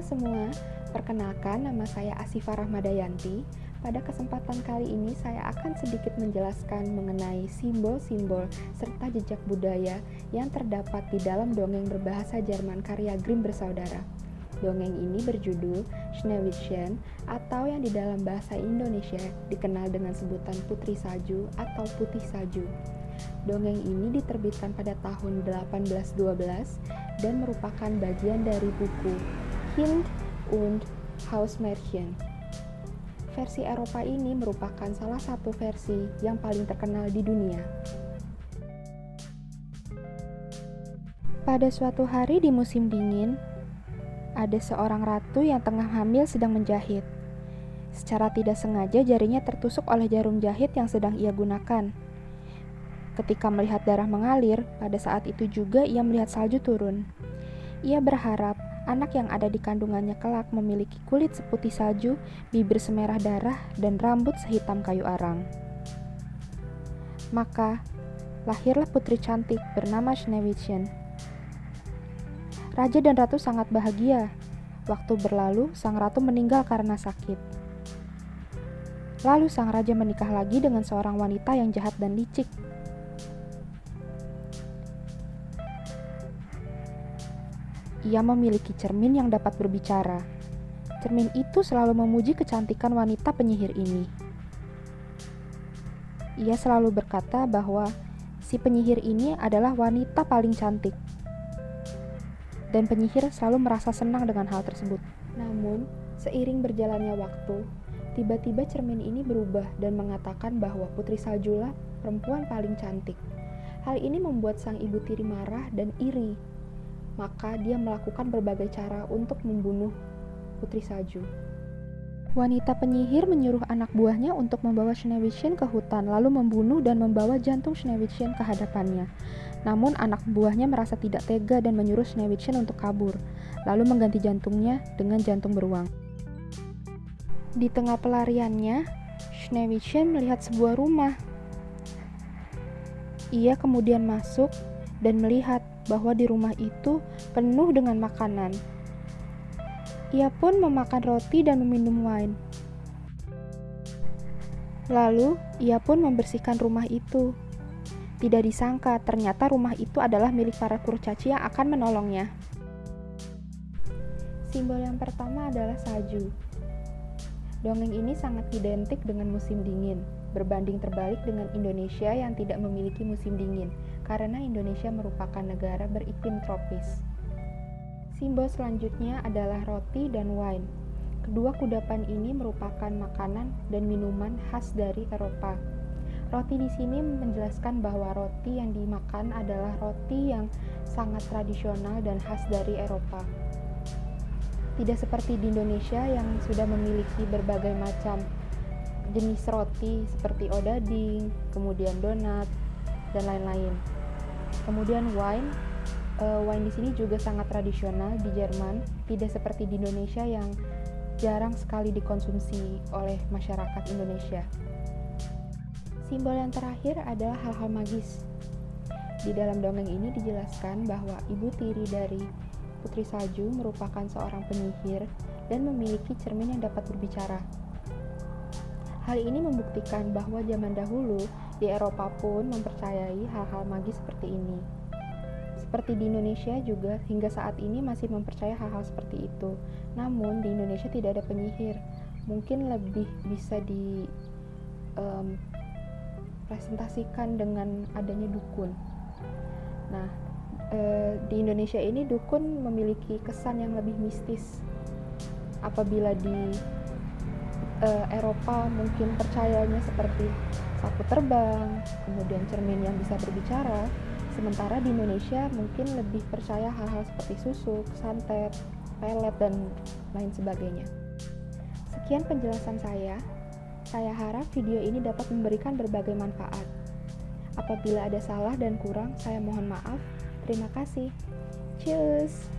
semua, perkenalkan nama saya Asifa Rahmadayanti. Pada kesempatan kali ini saya akan sedikit menjelaskan mengenai simbol-simbol serta jejak budaya yang terdapat di dalam dongeng berbahasa Jerman karya Grimm bersaudara. Dongeng ini berjudul Sneewittchen atau yang di dalam bahasa Indonesia dikenal dengan sebutan Putri Salju atau Putih Salju. Dongeng ini diterbitkan pada tahun 1812 dan merupakan bagian dari buku Kind und Hausmärchen. Versi Eropa ini merupakan salah satu versi yang paling terkenal di dunia. Pada suatu hari di musim dingin, ada seorang ratu yang tengah hamil sedang menjahit. Secara tidak sengaja jarinya tertusuk oleh jarum jahit yang sedang ia gunakan. Ketika melihat darah mengalir, pada saat itu juga ia melihat salju turun. Ia berharap anak yang ada di kandungannya kelak memiliki kulit seputih salju, bibir semerah darah, dan rambut sehitam kayu arang. Maka, lahirlah putri cantik bernama Sneewittchen. Raja dan ratu sangat bahagia. Waktu berlalu, sang ratu meninggal karena sakit. Lalu sang raja menikah lagi dengan seorang wanita yang jahat dan licik. Ia memiliki cermin yang dapat berbicara. Cermin itu selalu memuji kecantikan wanita penyihir ini. Ia selalu berkata bahwa si penyihir ini adalah wanita paling cantik. Dan penyihir selalu merasa senang dengan hal tersebut. Namun, seiring berjalannya waktu, tiba-tiba cermin ini berubah dan mengatakan bahwa Putri Saljulah perempuan paling cantik. Hal ini membuat sang ibu tiri marah dan iri. Maka dia melakukan berbagai cara untuk membunuh Putri Salju. Wanita penyihir menyuruh anak buahnya untuk membawa Sneewittchen ke hutan, lalu membunuh dan membawa jantung Sneewittchen ke hadapannya. Namun anak buahnya merasa tidak tega dan menyuruh Sneewittchen untuk kabur, lalu mengganti jantungnya dengan jantung beruang. Di tengah pelariannya, Sneewittchen melihat sebuah rumah. Ia kemudian masuk dan melihat bahwa di rumah itu penuh dengan makanan. Ia pun memakan roti dan meminum wine. Lalu, ia pun membersihkan rumah itu. Tidak disangka, ternyata rumah itu adalah milik para kurcaci yang akan menolongnya. Simbol yang pertama adalah salju. Dongeng ini sangat identik dengan musim dingin, berbanding terbalik dengan Indonesia yang tidak memiliki musim dingin, karena Indonesia merupakan negara beriklim tropis. Simbol selanjutnya adalah roti dan wine. Kedua kudapan ini merupakan makanan dan minuman khas dari Eropa. Roti di sini menjelaskan bahwa roti yang dimakan adalah roti yang sangat tradisional dan khas dari Eropa. Tidak seperti di Indonesia yang sudah memiliki berbagai macam jenis roti seperti odading, kemudian donat, dan lain-lain. Kemudian wine di sini juga sangat tradisional di Jerman, tidak seperti di Indonesia yang jarang sekali dikonsumsi oleh masyarakat Indonesia. Simbol yang terakhir adalah hal-hal magis. Di dalam dongeng ini dijelaskan bahwa ibu tiri dari Putri Salju merupakan seorang penyihir dan memiliki cermin yang dapat berbicara. Hal ini membuktikan bahwa zaman dahulu di Eropa pun mempercayai hal-hal magis seperti ini. Seperti di Indonesia juga hingga saat ini masih mempercayai hal-hal seperti itu. Namun di Indonesia tidak ada penyihir. Mungkin lebih bisa presentasikan dengan adanya dukun. Nah, di Indonesia ini dukun memiliki kesan yang lebih mistis. Apabila di Eropa mungkin percayanya seperti sapu terbang, kemudian cermin yang bisa berbicara, sementara di Indonesia mungkin lebih percaya hal-hal seperti susuk, santet, pelet, dan lain sebagainya. Sekian penjelasan saya. Saya harap video ini dapat memberikan berbagai manfaat. Apabila ada salah dan kurang, saya mohon maaf. Terima kasih. Cheers!